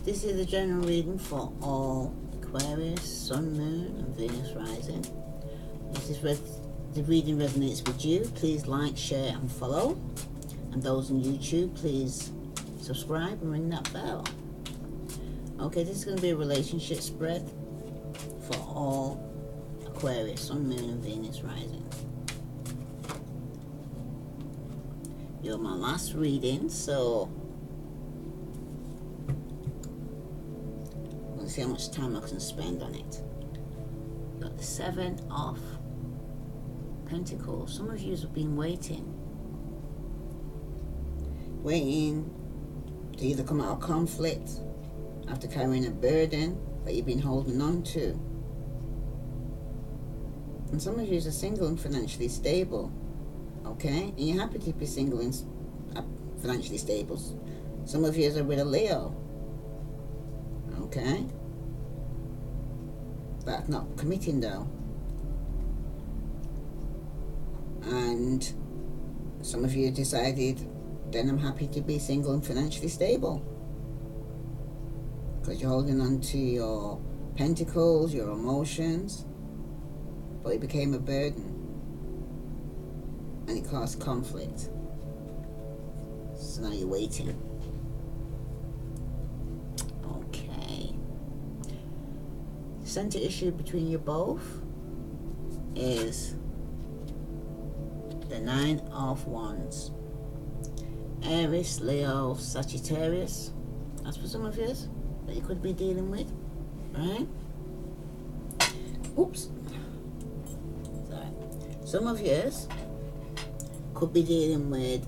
This is a general reading for all Aquarius, Sun, Moon, and Venus rising. If the reading resonates with you, please like, share, and follow. And those on YouTube, please subscribe and ring that bell. Okay, this is going to be a relationship spread for all Aquarius, Sun, Moon, and Venus rising. You're my last reading, so let's see how much time I can spend on it. Got the 7 of Pentacles. Some of you have been waiting to either come out of conflict after carrying a burden that you've been holding on to. And some of you are single and financially stable. Okay, and you're happy to be single and financially stable. Some of you are with a Leo. Okay, that's not committing though. And some of you decided, then I'm happy to be single and financially stable, because you're holding on to your pentacles, your emotions, but it became a burden and it caused conflict. So now you're waiting. Okay. The center issue between you both is the 9 of Wands. Aries, Leo, Sagittarius. That's for some of you that you could be dealing with, right? Oops. Sorry. Some of you could be dealing with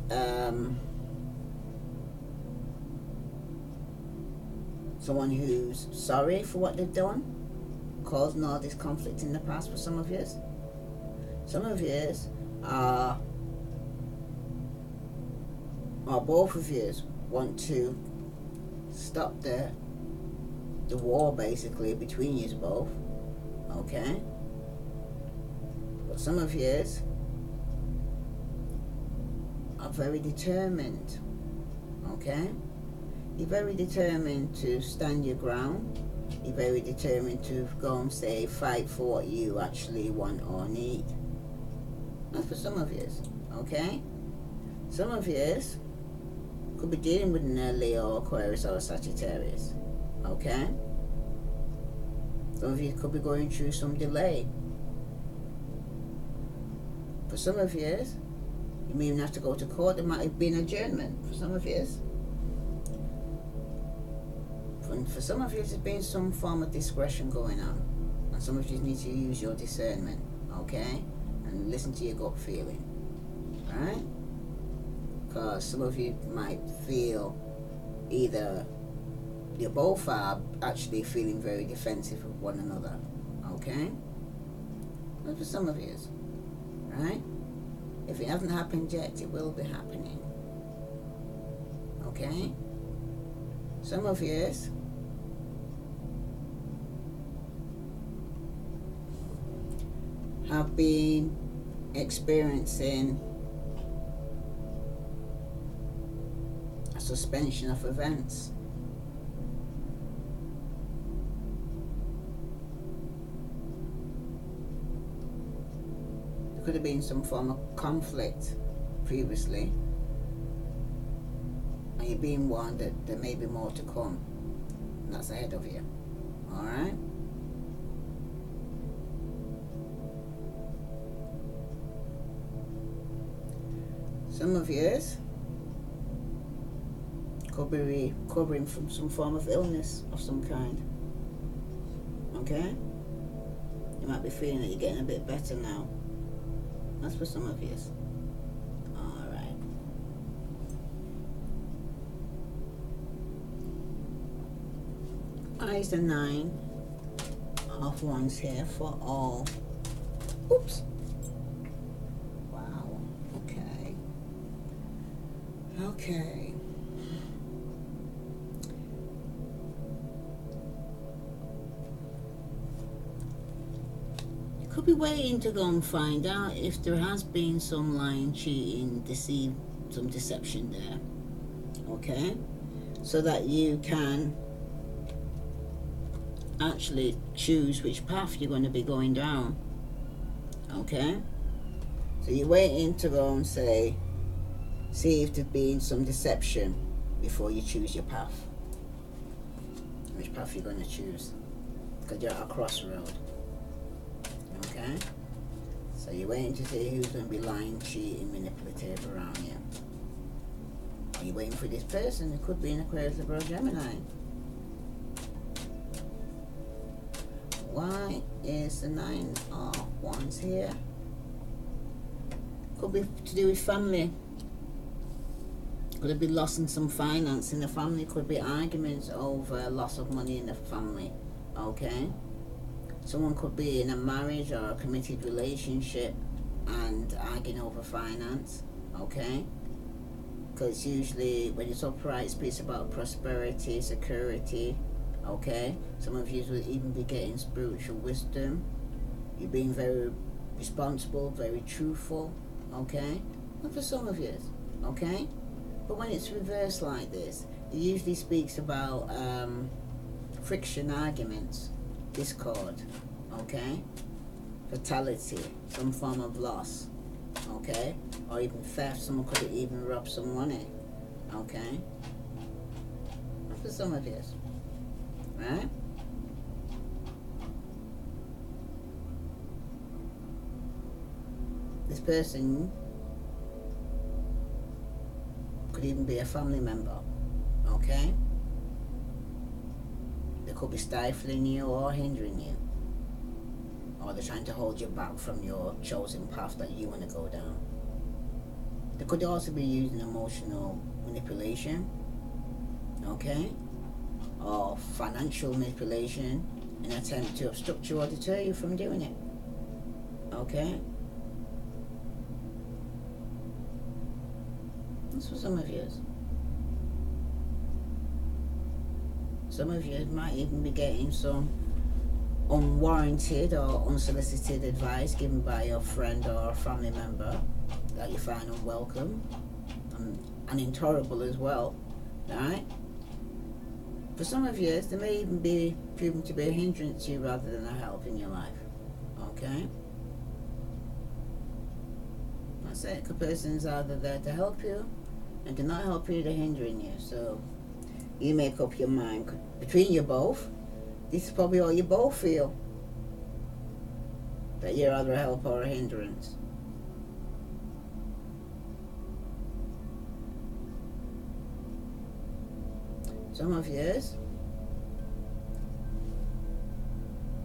someone who's sorry for what they've done, causing all this conflict in the past for some of you. Some of you are, or both of you want to stop the war basically between you both. Okay, but some of you are very determined. Okay, you're very determined to stand your ground. You're very determined to go and say, fight for what you actually want or need. That's for some of you. Okay, some of you could be dealing with an Leo, Aquarius, or Sagittarius. Okay, some of you could be going through some delay. For some of you, you may even have to go to court. There might have been adjournment for some of you. For some of you, there's been some form of discretion going on, and some of you need to use your discernment, okay, and listen to your gut feeling, right? Because some of you might feel either you both are actually feeling very defensive of one another, okay? But for some of you, right? If it hasn't happened yet, it will be happening, okay? Some of you have been experiencing a suspension of events. There could have been some form of conflict previously, and you're being warned that there may be more to come, and that's ahead of you. Alright? Some of you could be recovering from some form of illness of some kind. Okay? You might be feeling that you're getting a bit better now. That's for some of you. Alright. Eyes the 9 of Wands here for all. Oops. Wow. Okay. Okay. You could be waiting to go and find out if there has been some lying, cheating, some deception there. Okay? So that you can actually choose which path you're going to be going down. Okay? So you're waiting to go and see if there's been some deception before you choose your path. Which path you're going to choose. Because you're at a crossroad. Okay? So you're waiting to see who's going to be lying, cheating, manipulative around you. Are you waiting for this person? It could be an Aquarius, Libra, Gemini. Why is the 9 of Wands here? Could be to do with family. Could it be loss in some finance in the family? Could be arguments over loss of money in the family. Okay? Someone could be in a marriage or a committed relationship and arguing over finance. Okay? Because usually when it's upright, it speaks about prosperity, security. Okay? Some of you will even be getting spiritual wisdom. You're being very responsible, very truthful. Okay? And for some of you, okay? But when it's reversed like this, it usually speaks about friction, arguments, discord, okay? Fatality, some form of loss, okay? Or even theft, someone could even rob some money, okay? And for some of you, right? This person could even be a family member, okay? They could be stifling you or hindering you, or they're trying to hold you back from your chosen path that you want to go down. They could also be using emotional manipulation, okay? Or financial manipulation in an attempt to obstruct you or deter you from doing it, okay? That's for some of you. Some of you might even be getting some unwarranted or unsolicited advice given by your friend or family member that you find unwelcome and intolerable as well, right? For some of you, they may even be proven to be a hindrance to you rather than a help in your life, okay? That's it. The person's either there to help you and to not help you, they're hindering you. So you make up your mind between you both. This is probably all you both feel, that you're either a help or a hindrance. Some of you, it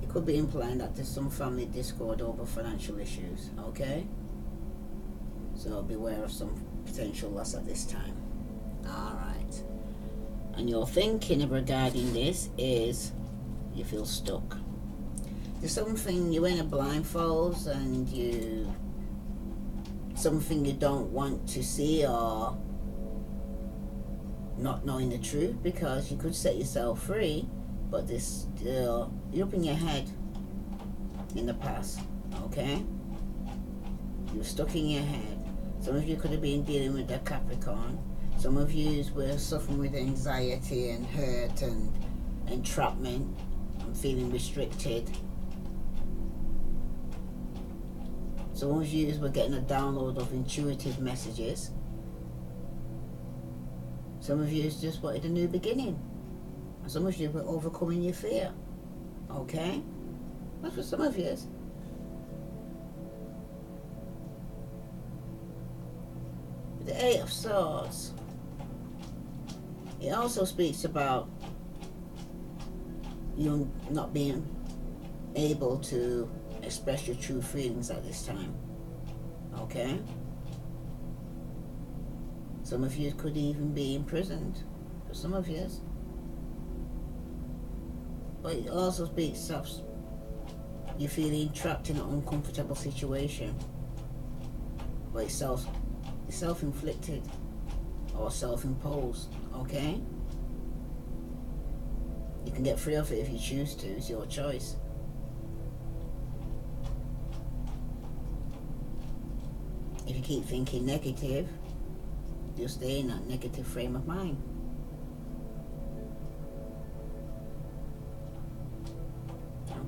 could be implying that there's some family discord over financial issues, okay? So beware of some potential loss at this time. Alright. And your thinking regarding this is you feel stuck. There's something, you're in a blindfolds and something you don't want to see, or not knowing the truth, because you could set yourself free, but this you're up in your head in the past, okay? You're stuck in your head. Some of you could have been dealing with that Capricorn. Some of you were suffering with anxiety and hurt and entrapment and feeling restricted. Some of you were getting a download of intuitive messages. Some of you just wanted a new beginning. And some of you were overcoming your fear. Okay? That's for some of you. The 8 of Swords. It also speaks about you not being able to express your true feelings at this time. Okay? Some of you could even be imprisoned. For some of you. But it also speaks of you feeling trapped in an uncomfortable situation. But it's self-inflicted or self-imposed, okay? You can get free of it if you choose to. It's your choice. If you keep thinking negative, you'll stay in that negative frame of mind.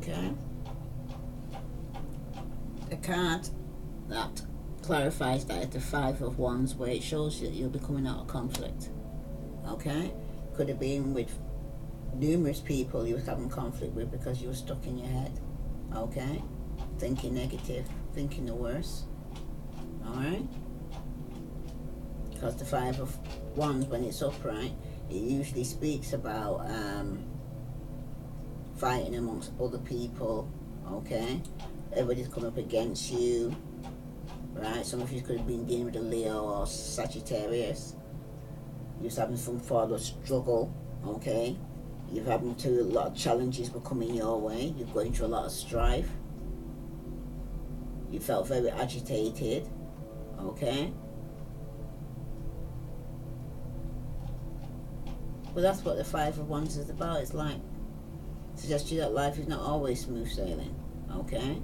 Okay. The card that clarifies that is the Five of Wands, where it shows that you'll be coming out of conflict. Okay. Could have been with numerous people you was having conflict with because you were stuck in your head. Okay. Thinking negative, thinking the worst. Alright. Because the Five of Wands, when it's upright, it usually speaks about fighting amongst other people. Okay. Everybody's come up against you. Right. Some of you could have been dealing with a Leo or Sagittarius. You're having some form of struggle. Okay. You're having a lot of challenges were coming your way. You're going through a lot of strife. You felt very agitated. Okay. Well, that's what the Five of Wands is about. It's like, suggests you that life is not always smooth sailing. Okay.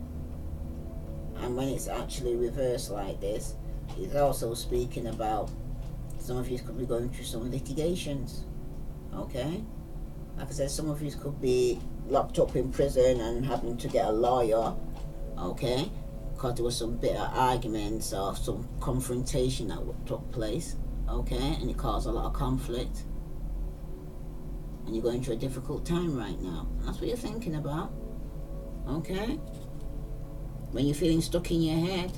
And when it's actually reversed like this, it's also speaking about some of you could be going through some litigations. Okay. Like I said, some of you could be locked up in prison and having to get a lawyer. Okay. Because there was some bitter arguments or some confrontation that took place. Okay. And it caused a lot of conflict. And you're going through a difficult time right now. That's what you're thinking about. Okay. When you're feeling stuck in your head.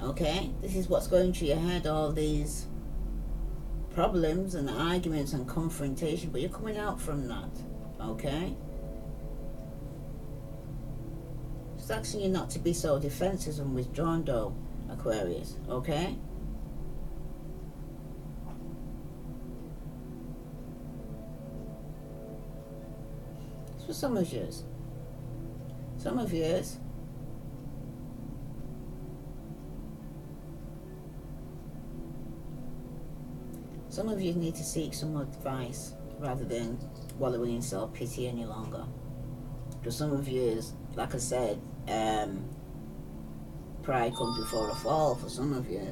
Okay. This is what's going through your head. All these problems and arguments and confrontation. But you're coming out from that. Okay. It's asking you not to be so defensive and withdrawn though, Aquarius. Okay. For some of yous. Some of yous. Some of you need to seek some advice rather than wallowing in self-pity any longer. For some of you, like I said, pride comes before a fall. For some of you,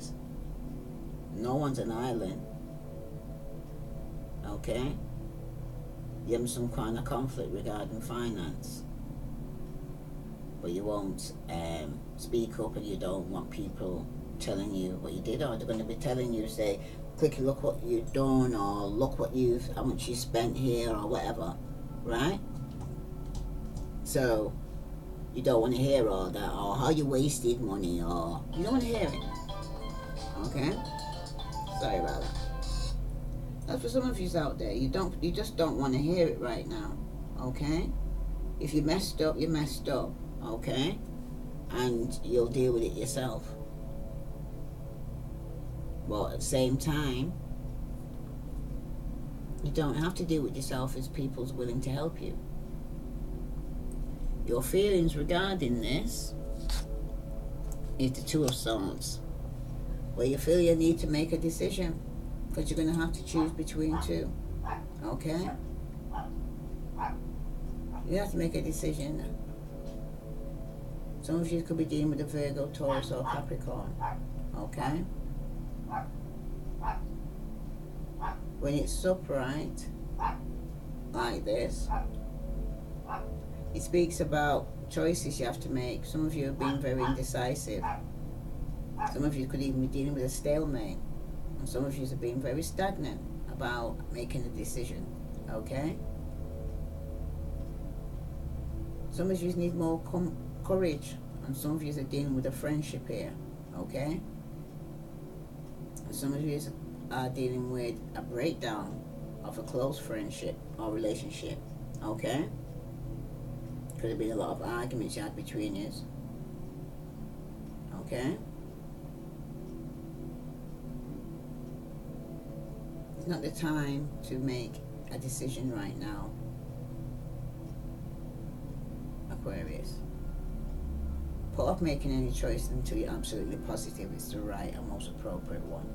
no one's an island. Okay? You're having some kind of conflict regarding finance, but you won't speak up, and you don't want people telling you what you did, or they're going to be telling you, say, quickly look what you've done, or look what how much you spent here, or whatever, right? So you don't want to hear all that, or how you wasted money, or you don't want to hear it. Okay? Sorry about that. That's for some of you out there. You just don't want to hear it right now. Okay? If you messed up, you messed up. Okay? And you'll deal with it yourself. But at the same time, you don't have to deal with yourself if people's willing to help you. Your feelings regarding this is the Two of Swords, where you feel you need to make a decision. Because you're going to have to choose between two. Okay? You have to make a decision. Some of you could be dealing with a Virgo, Taurus, or Capricorn. Okay? When it's upright, like this, it speaks about choices you have to make. Some of you have been very indecisive. Some of you could even be dealing with a stalemate. And some of you have been very stagnant about making a decision. Okay? Some of you need more courage. And some of you are dealing with a friendship here. Okay? And some of you are dealing with a breakdown of a close friendship or relationship. Okay? Could have been a lot of arguments you had between you. Okay? It's not the time to make a decision right now, Aquarius. Put off making any choice until you're absolutely positive it's the right and most appropriate one.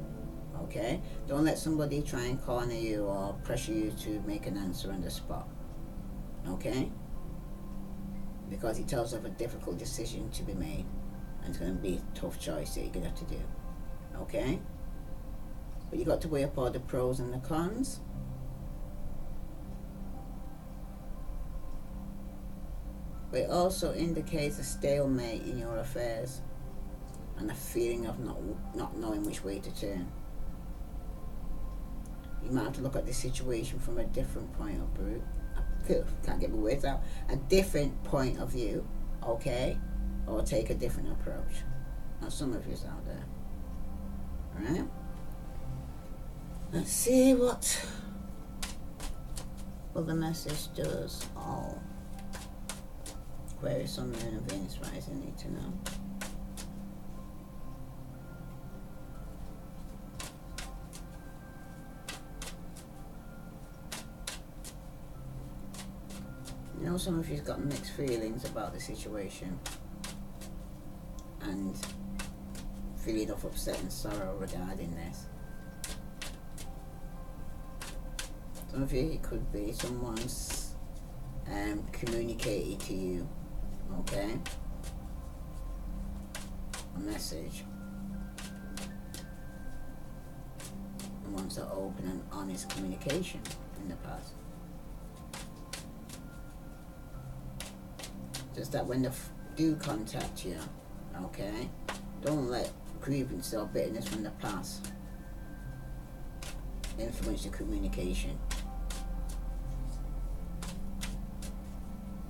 Okay? Don't let somebody try and corner you or pressure you to make an answer on the spot. Okay? Because it tells of a difficult decision to be made. And it's going to be a tough choice that you're going to have to do. Okay? But you got to weigh up all the pros and the cons. But it also indicates a stalemate in your affairs and a feeling of not knowing which way to turn. You might have to look at the situation from a different point of view. Can't get my words out. A different point of view, okay? Or take a different approach. Now, some of you's out there. Alright? Let's see what the message does. Oh. Aquarius, Sun, Moon, and Venus rising need to know. You know, some of you've got mixed feelings about the situation and feeling of upset and sorrow regarding this. Some of you, it could be someone's communicated to you, okay, a message, and wants an open and honest communication in the past. Just that when they do contact you, okay, don't let grievance or bitterness from the past influence your communication.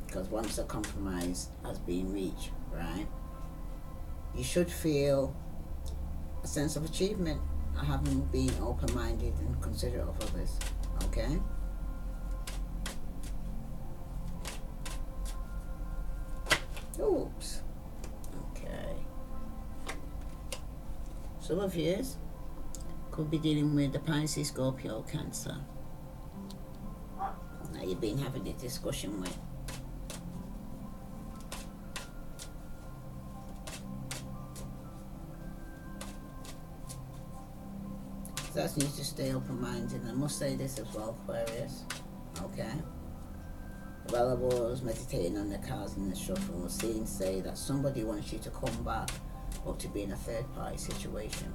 Because once a compromise has been reached, right, you should feel a sense of achievement at having been open-minded and considerate of others, okay? Oops. Okay. Some of you could be dealing with the Pisces, Scorpio, Cancer that you've been having a discussion with. That needs to stay open-minded. I must say this as well, Aquarius. Okay. While I was meditating on the cards in the shuffle, I seen say that somebody wants you to come back or to be in a third-party situation.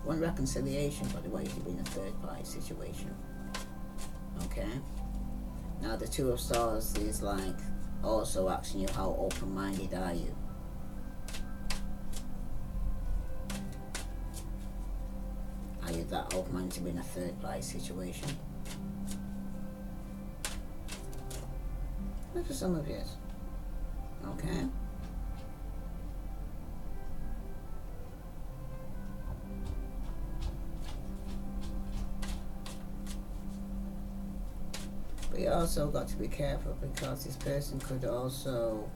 One reconciliation, but they want you to be in a third-party situation. Okay. Now the Two of Swords is like also asking you, how open-minded are you? Are you that open-minded to be in a third-party situation? Look for some of you. Okay. But you also got to be careful, because this person could also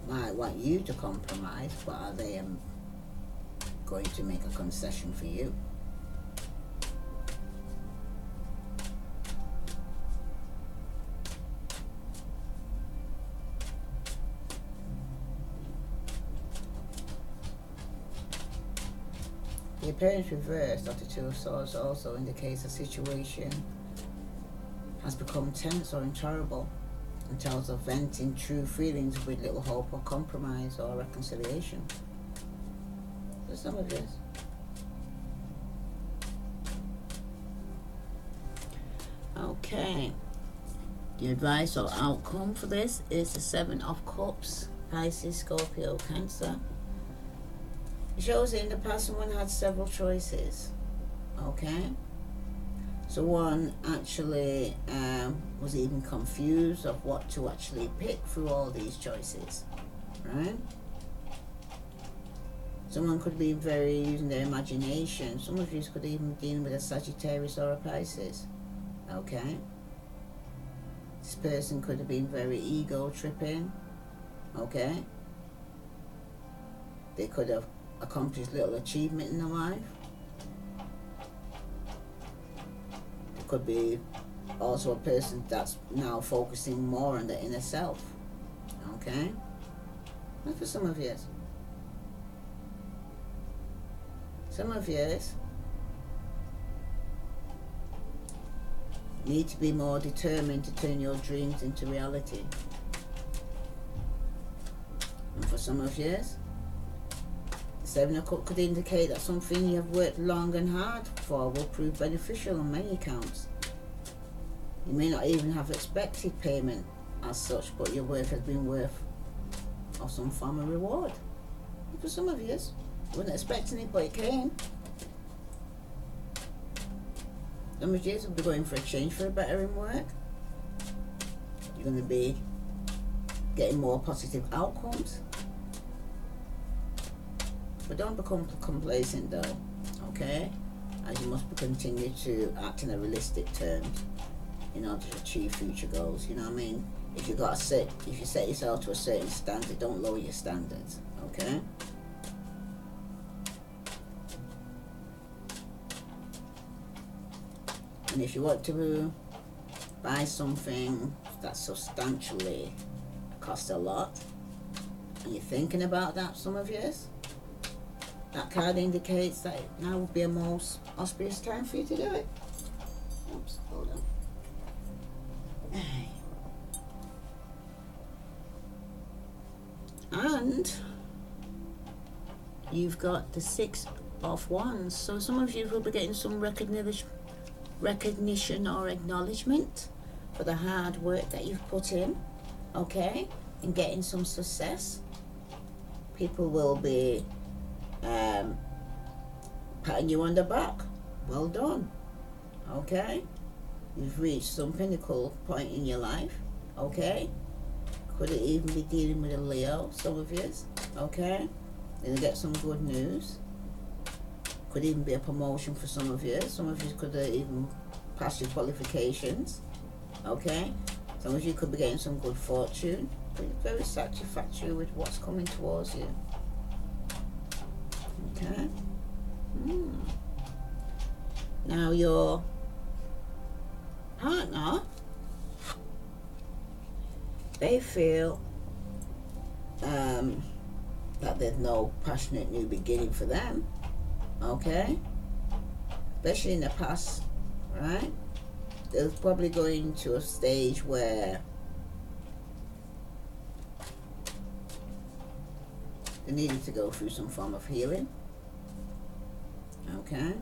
might want you to compromise, but are they going to make a concession for you? The appearance reversed of the Two of Swords also indicates a situation has become tense or intolerable, and tells of venting true feelings with little hope of compromise or reconciliation. For some of you. Okay. The advice or outcome for this is the Seven of Cups, Pisces, Scorpio, Cancer. It shows that in the past someone had several choices. Okay. So one actually was even confused of what to actually pick through all these choices, right? Someone could be very using their imagination. Some of you could even be dealing with a Sagittarius or a Pisces, okay? This person could have been very ego tripping, okay? They could have accomplished little achievement in their life. Could be also a person that's now focusing more on the inner self. Okay? That's for some of you. Some of you need to be more determined to turn your dreams into reality. And for some of you, the Seven of Cups could indicate that something you have worked long and hard for will prove beneficial on many accounts. You may not even have expected payment as such, but your work has been worth of some form of reward. For some of you, you weren't expecting it, but it came. Some of you will be going for a change for a better in work. You're going to be getting more positive outcomes. But don't become complacent though, okay? As you must continue to act in a realistic terms in order to achieve future goals, you know what I mean? If you set yourself to a certain standard, don't lower your standards, okay? And if you want to buy something that substantially costs a lot, and you're thinking about that, some of you, that card indicates that now would be a most auspicious time for you to do it. Oops, hold on. And you've got the Six of Wands. So some of you will be getting some recognition or acknowledgement for the hard work that you've put in, okay, and getting some success. People will be patting you on the back. Well done, okay? You've reached some pinnacle point in your life, okay? Could it even be dealing with a Leo, some of you, okay? You'll get some good news. Could even be a promotion for some of you. Some of you could even pass your qualifications, okay? Some of you could be getting some good fortune. Very satisfactory with what's coming towards you, okay? Now your partner, they feel that there's no passionate new beginning for them, okay? Especially in the past, right? They're probably going to a stage where they needed to go through some form of healing, okay?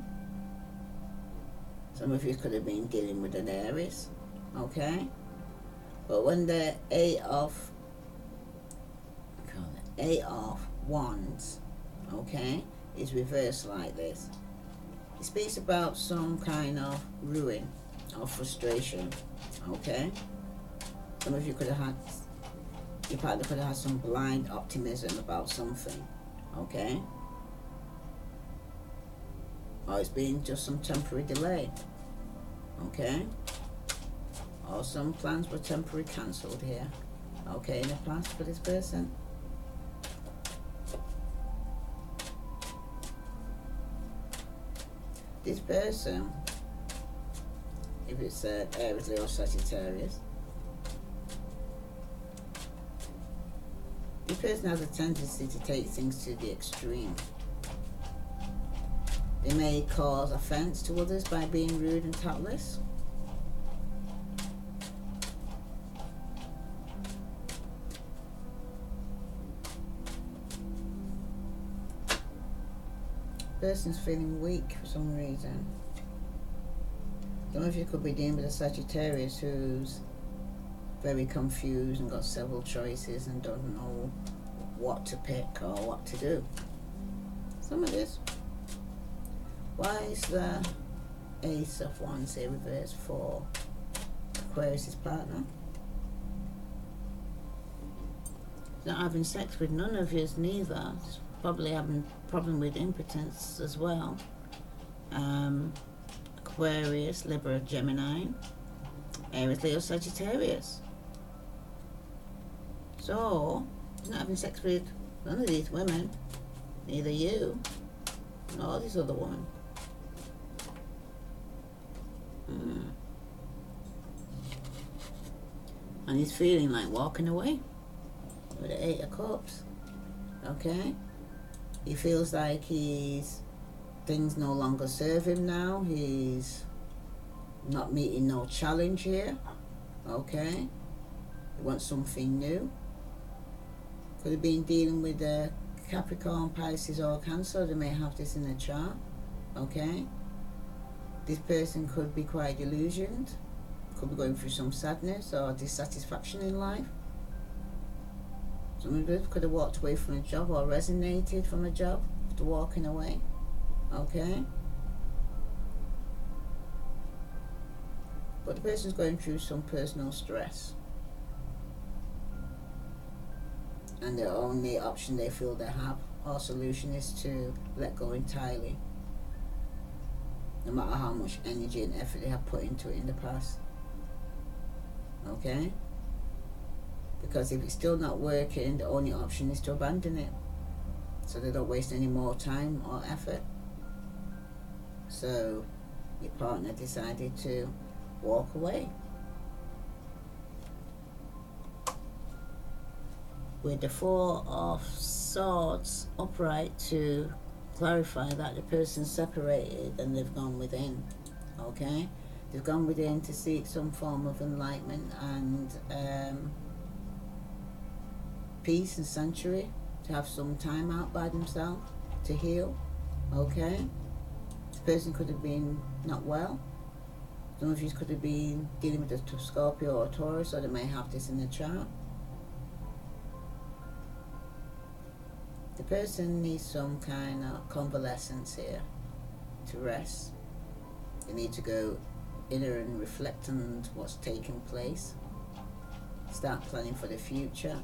Some of you could have been dealing with an Aries, okay? But when the Eight of Wands, okay, is reversed like this, it speaks about some kind of ruin or frustration, okay? Some of you could have had, your partner could have had some blind optimism about something, okay? Or it's been just some temporary delay, okay? Or some plans were temporarily cancelled here, okay, in the past for this person. This person, if it's Aries, Leo, Sagittarius, this person has a tendency to take things to the extreme. They may cause offense to others by being rude and tactless. Person's feeling weak for some reason. Some of you could be dealing with a Sagittarius who's very confused and got several choices and don't know what to pick or what to do. Some of this. Why is the Ace of Wands here reversed for Aquarius' partner? Not having sex with none of yous neither. Probably having a problem with impotence as well. Aquarius, Libra, Gemini, Aries, Leo, Sagittarius. So, he's not having sex with none of these women, neither you nor this other woman. And he's feeling like walking away with the Eight of Cups, okay? He feels like things no longer serve him now. He's not meeting no challenge here, okay? He wants something new. Could have been dealing with a Capricorn, Pisces or Cancer, they may have this in the chart. Okay, this person could be quite delusioned, could be going through some sadness or dissatisfaction in life. Some of them could have walked away from a job or resonated from a job after walking away. Okay, but the person's going through some personal stress, and the only option they feel they have or solution is to let go entirely, no matter how much energy and effort they have put into it in the past. Okay, because if it's still not working, the only option is to abandon it, so they don't waste any more time or effort. So your partner decided to walk away. With the Four of Swords upright to clarify that the person's separated and they've gone within. Okay, they've gone within to seek some form of enlightenment and peace and sanctuary, to have some time out by themselves to heal. Okay, this person could have been not well. Some of you could have been dealing with a Scorpio or Taurus, or they may have this in the chart. The person needs some kind of convalescence here, to rest. They need to go inner and reflect on what's taking place, start planning for the future.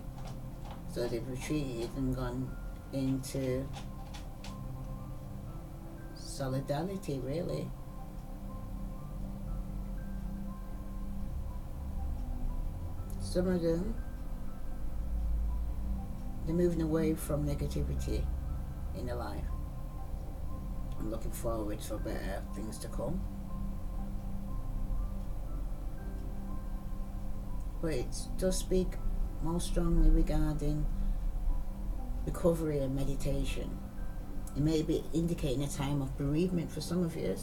So they've retreated and gone into solidarity, really. Some of them, they're moving away from negativity in their life and looking forward for better things to come. But it does speak more strongly regarding recovery and meditation. It may be indicating a time of bereavement for some of you.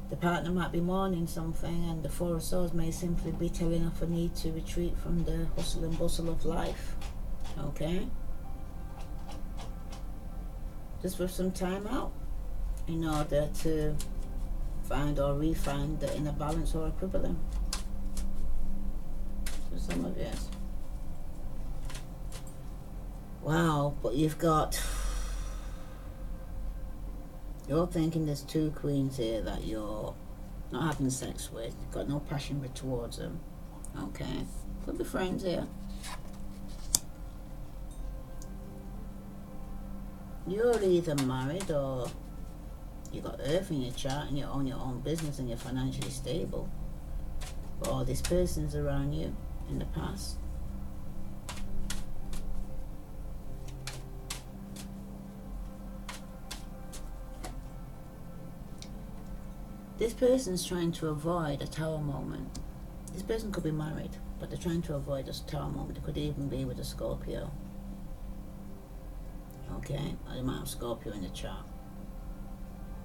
The partner might be mourning something, and the Four of Swords may simply be telling of a need to retreat from the hustle and bustle of life. Okay, just for some time out in order to find or refine the inner balance or equivalent for some of you. Wow, but you're thinking there's two queens here that you're not having sex with. You've got no passion towards them. Okay, could be friends here. You're either married or you got Earth in your chart and you own your own business and you're financially stable. Or this person's around you in the past. This person's trying to avoid a tower moment. This person could be married, but they're trying to avoid a tower moment. It could even be with a Scorpio. Okay, or they might have Scorpio in the chart.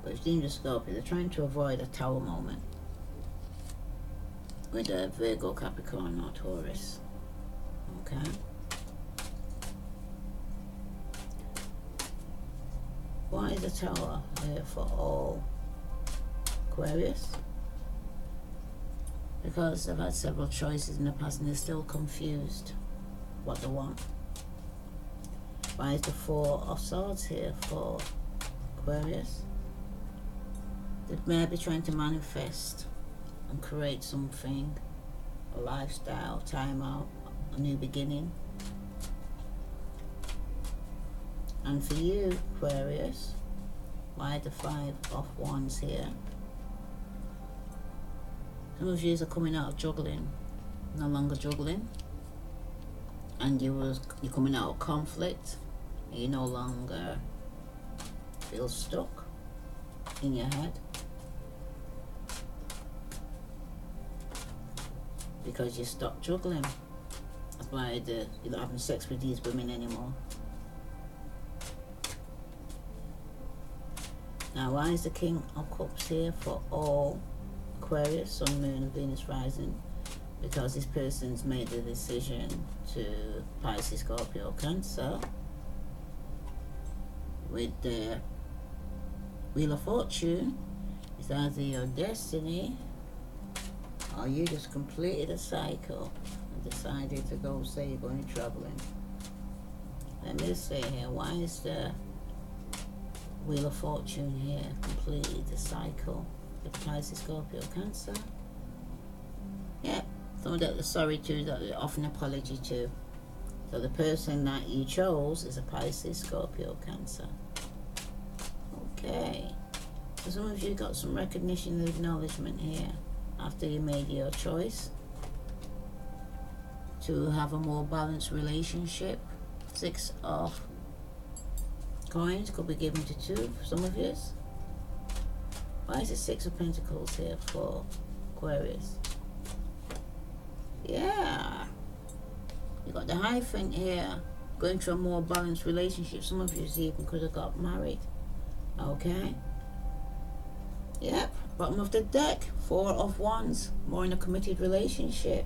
But if you're a Scorpio, they're trying to avoid a tower moment with a Virgo, Capricorn or Taurus. Okay. Why is the tower here for all Aquarius? Because they've had several choices in the past and they're still confused what they want. Why is the Four of Swords here for Aquarius? They may be trying to manifest and create something, a lifestyle, time out, a new beginning. And for you, Aquarius, why the Five of Wands here? Some of you are coming out of juggling, no longer juggling, and you're coming out of conflict. You no longer feel stuck in your head because you stopped juggling. That's why you're not having sex with these women anymore. Now, why is the King of Cups here for all Aquarius, Sun, Moon and Venus rising? Because this person's made the decision to Pisces, Scorpio, Cancer with the Wheel of Fortune is either your destiny or you just completed a cycle and decided to go, say you're going traveling. Let me just say here, why is the Wheel of Fortune here completed the cycle? The Pisces, Scorpio, Cancer. Yep, someone that they're sorry to, that they offer an apology to. So the person that you chose is a Pisces, Scorpio, Cancer. Okay. So some of you got some recognition and acknowledgement here after you made your choice to have a more balanced relationship. 6 of coins could be given to 2 for some of you. Why is it 6 of Pentacles here for Aquarius? Yeah. You got the Hierophant here, going through a more balanced relationship. Some of you even could have got married. Okay. Yep. Bottom of the deck, 4 of Wands, more in a committed relationship.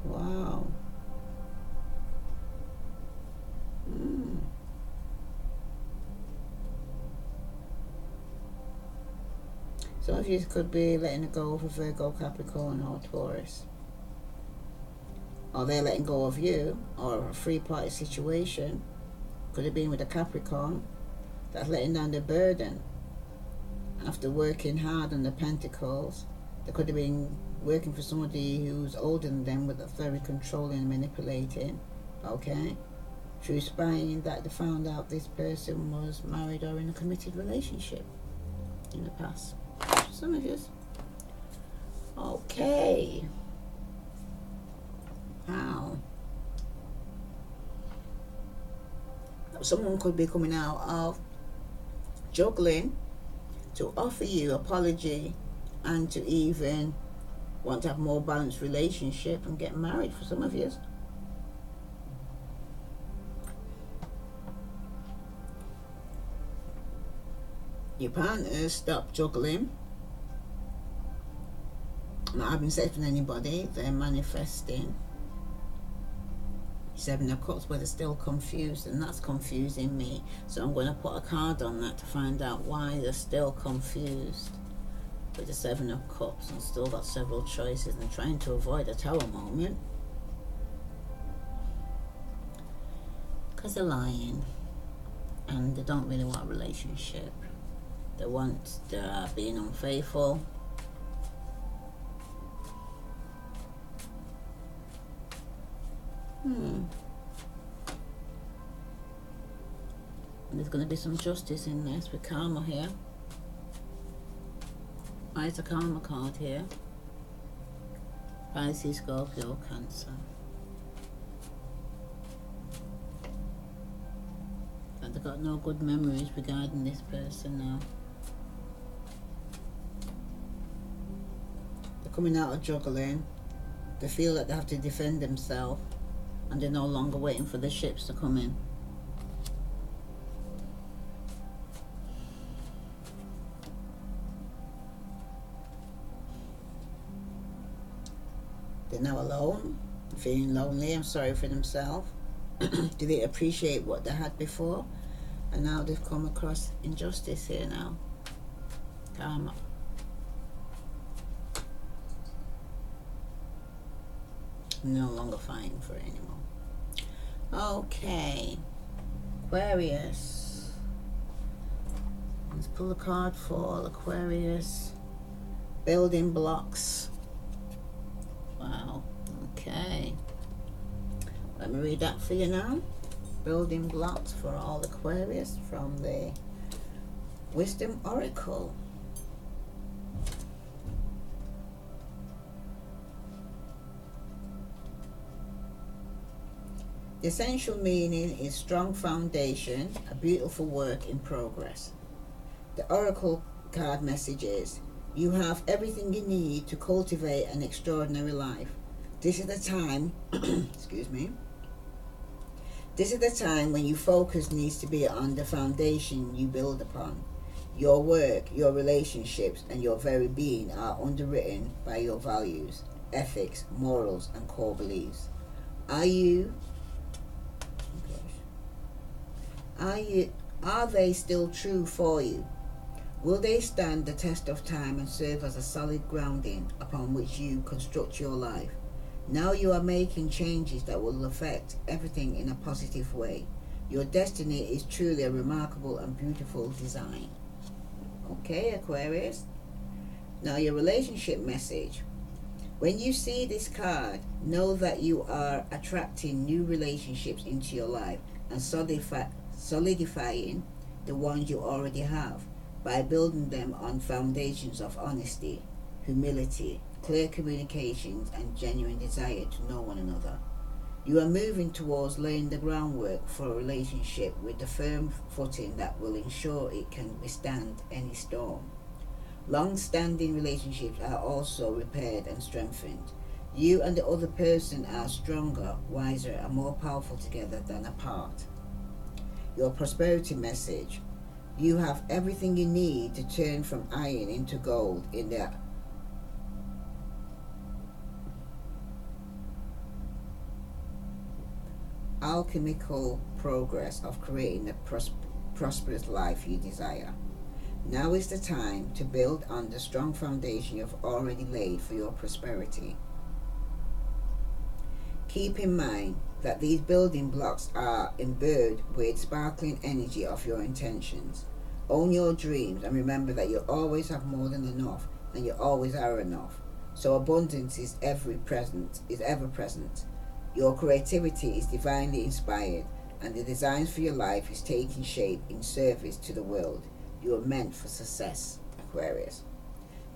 Wow. Some of you could be letting it go of a Virgo, Capricorn, or Taurus. Or they're letting go of you, or a three-party situation. Could have been with a Capricorn that's letting down the burden after working hard on the Pentacles. They could have been working for somebody who's older than them, but that's very controlling and manipulating. Okay? Through spying, that they found out this person was married or in a committed relationship in the past. Some of you. Okay. How? Someone could be coming out of juggling to offer you apology and to even want to have more balanced relationship and get married for some of you. Your partner stop juggling, not having sex with anybody, they're manifesting. 7 of Cups, but they're still confused, and that's confusing me. So I'm going to put a card on that to find out why they're still confused with the 7 of Cups and still got several choices and trying to avoid a Tower moment. Because they're lying and they don't really want a relationship. They want being unfaithful. And there's going to be some justice in this with karma here. Why is the karma card here? Pisces, Scorpio, Cancer. And they've got no good memories regarding this person now. They're coming out of juggling. They feel that they have to defend themselves, and they're no longer waiting for the ships to come in. They're now alone, feeling lonely and sorry for themselves. Do they appreciate what they had before? And now they've come across injustice here now. Karma. No longer fighting for it anymore. Okay. Aquarius. Let's pull a card for Aquarius. Building blocks. Wow. Okay. Let me read that for you now. Building blocks for all Aquarius from the Wisdom Oracle. The essential meaning is strong foundation, a beautiful work in progress. The Oracle card message is, you have everything you need to cultivate an extraordinary life. This is the time, excuse me, this is the time when your focus needs to be on the foundation you build upon. Your work, your relationships, and your very being are underwritten by your values, ethics, morals, and core beliefs. Are you Are they still true for you? Will they stand the test of time and serve as a solid grounding upon which you construct your life? Now you are making changes that will affect everything in a positive way. Your destiny is truly a remarkable and beautiful design. Okay, Aquarius. Now your relationship message. When you see this card, know that you are attracting new relationships into your life and solidifying the ones you already have by building them on foundations of honesty, humility, clear communications, and genuine desire to know one another. You are moving towards laying the groundwork for a relationship with the firm footing that will ensure it can withstand any storm. Long-standing relationships are also repaired and strengthened. You and the other person are stronger, wiser, and more powerful together than apart. Your prosperity message. You have everything you need to turn from iron into gold in the alchemical progress of creating the prosperous life you desire. Now is the time to build on the strong foundation you've already laid for your prosperity. Keep in mind that these building blocks are imbued with sparkling energy of your intentions. Own your dreams and remember that you always have more than enough and you always are enough. So abundance is ever present. Your creativity is divinely inspired and the designs for your life is taking shape in service to the world. You are meant for success, Aquarius.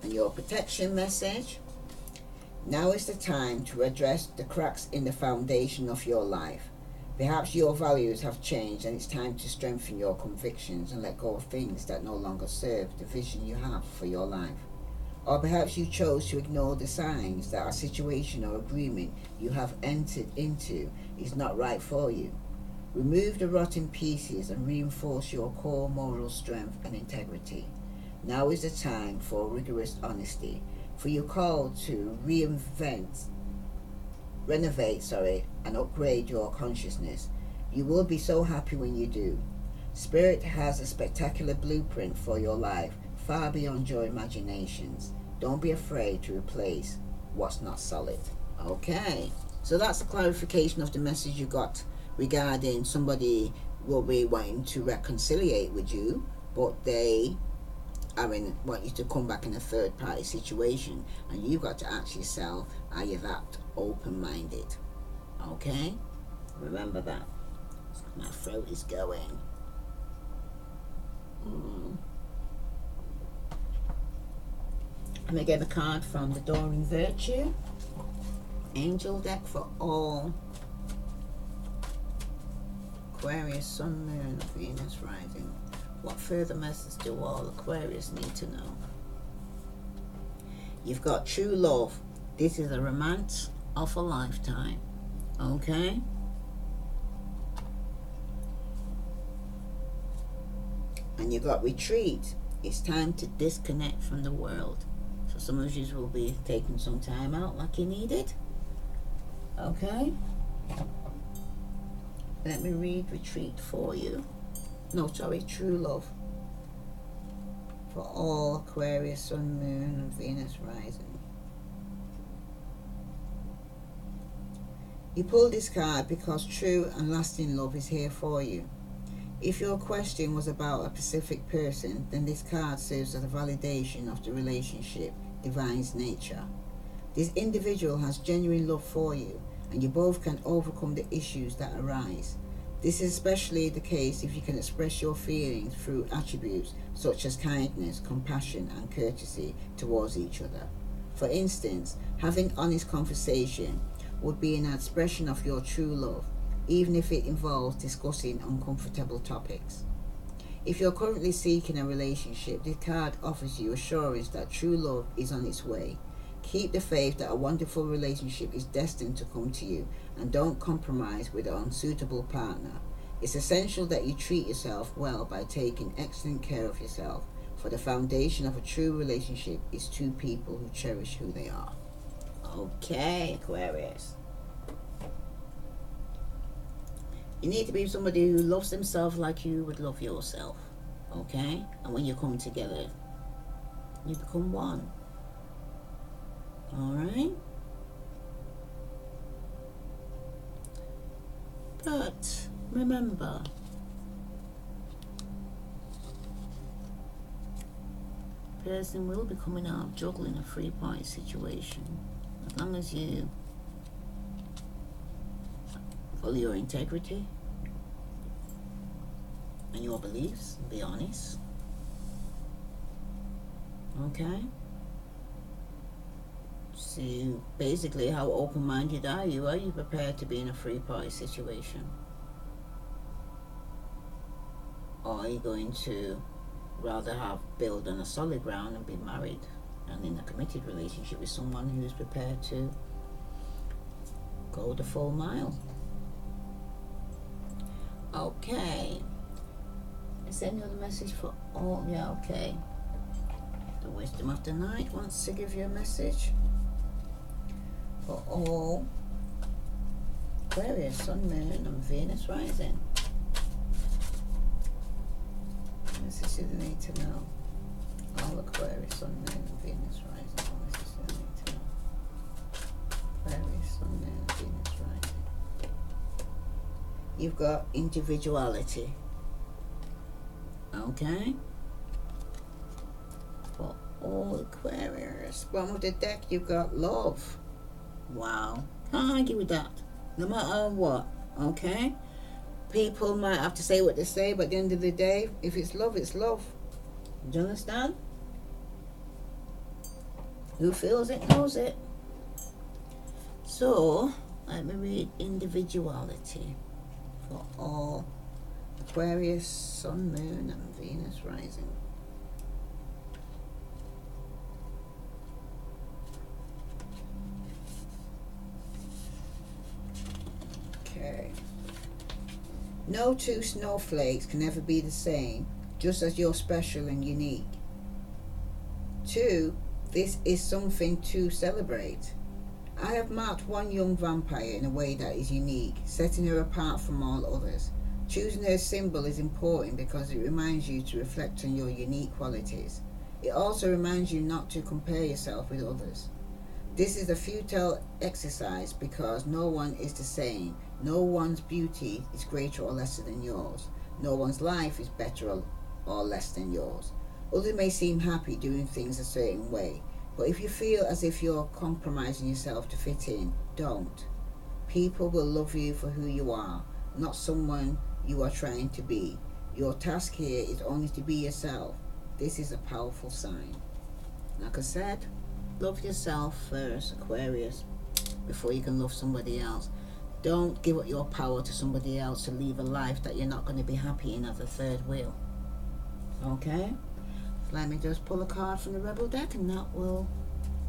And your protection message. Now is the time to address the cracks in the foundation of your life. Perhaps your values have changed and it's time to strengthen your convictions and let go of things that no longer serve the vision you have for your life. Or perhaps you chose to ignore the signs that a situation or agreement you have entered into is not right for you. Remove the rotten pieces and reinforce your core moral strength and integrity. Now is the time for rigorous honesty, for you're called to renovate, and upgrade your consciousness. You will be so happy when you do. Spirit has a spectacular blueprint for your life, far beyond your imaginations. Don't be afraid to replace what's not solid. Okay, so that's a clarification of the message you got regarding somebody will be wanting to reconciliate with you, but they want you to come back in a third party situation, and you've got to ask yourself, are you that open-minded? Okay, remember that. My throat is going. And again, a card from the Adoring Virtue Angel deck for all Aquarius, Sun, Moon, Venus rising. What further message do all Aquarius need to know? You've got true love. This is a romance of a lifetime. Okay? And you've got retreat. It's time to disconnect from the world. So some of you will be taking some time out like you needed. Okay? Let me read retreat for you. No, sorry, true love. For all Aquarius, Sun, Moon, and Venus rising. You pulled this card because true and lasting love is here for you. If your question was about a specific person, then this card serves as a validation of the relationship, divine's nature. This individual has genuine love for you, and you both can overcome the issues that arise. This is especially the case if you can express your feelings through attributes such as kindness, compassion, and courtesy towards each other. For instance, having honest conversation would be an expression of your true love, even if it involves discussing uncomfortable topics. If you're currently seeking a relationship, this card offers you assurance that true love is on its way. Keep the faith that a wonderful relationship is destined to come to you, and don't compromise with an unsuitable partner. It's essential that you treat yourself well by taking excellent care of yourself, for the foundation of a true relationship is two people who cherish who they are. Okay, Aquarius. You need to be somebody who loves themselves like you would love yourself. Okay? And when you come together, you become one. Alright? But remember, person will be coming out juggling a three-party situation. As long as you follow your integrity and your beliefs, be honest. Okay? So basically, how open-minded are you? Are you prepared to be in a three-party situation? Or are you going to rather have build on a solid ground and be married and in a committed relationship with someone who's prepared to go the full mile? Okay. Is there any other message for all? Yeah, okay. The wisdom of the night wants to give you a message for all Aquarius, Sun, Moon, and Venus rising. Message you need to know. All Aquarius, Sun, Moon, and Venus rising. All messages you need to know. Aquarius, Sun, Moon, and Venus rising. You've got individuality. Okay? For all Aquarius. Bottom of the deck, you've got love. Wow. Can't argue with that. No matter what. Okay? People might have to say what they say, but at the end of the day, if it's love, it's love. Do you understand? Who feels it knows it. So, let me read individuality for all Aquarius, Sun, Moon, and Venus rising. Okay. No two snowflakes can ever be the same, just as you're special and unique. 2. This is something to celebrate. I have marked one young vampire in a way that is unique, setting her apart from all others. Choosing her symbol is important because it reminds you to reflect on your unique qualities. It also reminds you not to compare yourself with others. This is a futile exercise because no one is the same. No one's beauty is greater or lesser than yours. No one's life is better or less than yours. Others may seem happy doing things a certain way, but if you feel as if you're compromising yourself to fit in, don't. People will love you for who you are, not someone you are trying to be. Your task here is only to be yourself. This is a powerful sign. Like I said, love yourself first, Aquarius, before you can love somebody else. Don't give up your power to somebody else to live a life that you're not going to be happy in as a third wheel. Okay? Let me just pull a card from the Rebel deck and that will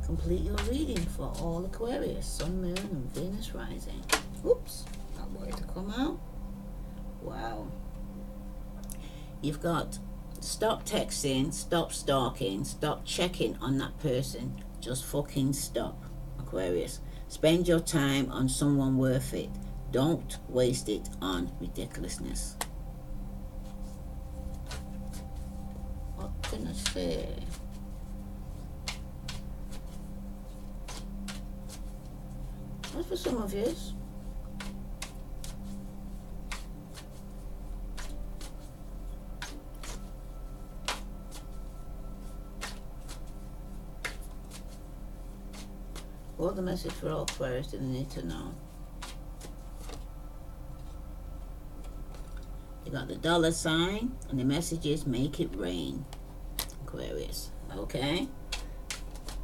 complete your reading for all Aquarius, Sun, Moon, and Venus rising. Oops, that wanted to come out. Wow. You've got stop texting, stop stalking, stop checking on that person. Just fucking stop, Aquarius. Spend your time on someone worth it. Don't waste it on ridiculousness. What can I say? That's for some of you. What the message for all Aquarius that they need to know? You got the $sign, and the message is make it rain, Aquarius. Okay?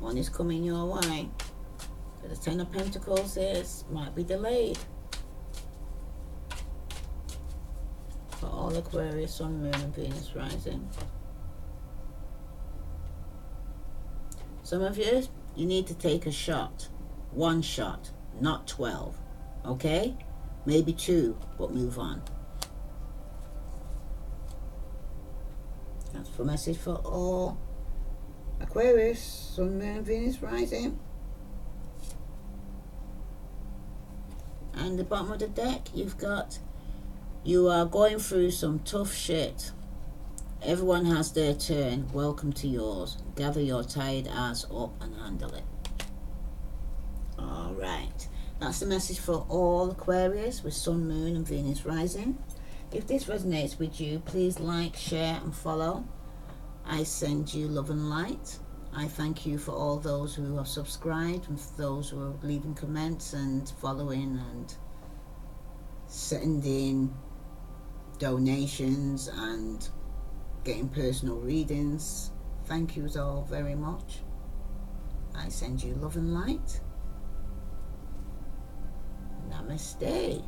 One is coming your way. The 10 of Pentacles is might be delayed. For all Aquarius, Sun, Moon, and Venus rising. Some of you need to take a shot. One shot, not 12. Okay? Maybe 2, but move on. That's for message for all Aquarius, Sun, Moon, Venus rising. And the bottom of the deck, you've got You are going through some tough shit. Everyone has their turn. Welcome to yours. Gather your tired ass up and handle it. Alright. That's the message for all Aquarius with Sun, Moon and Venus rising. If this resonates with you, please like, share and follow. I send you love and light. I thank you for all those who have subscribed and for those who are leaving comments and following and sending donations and getting personal readings. Thank you all very much. I send you love and light. Namaste.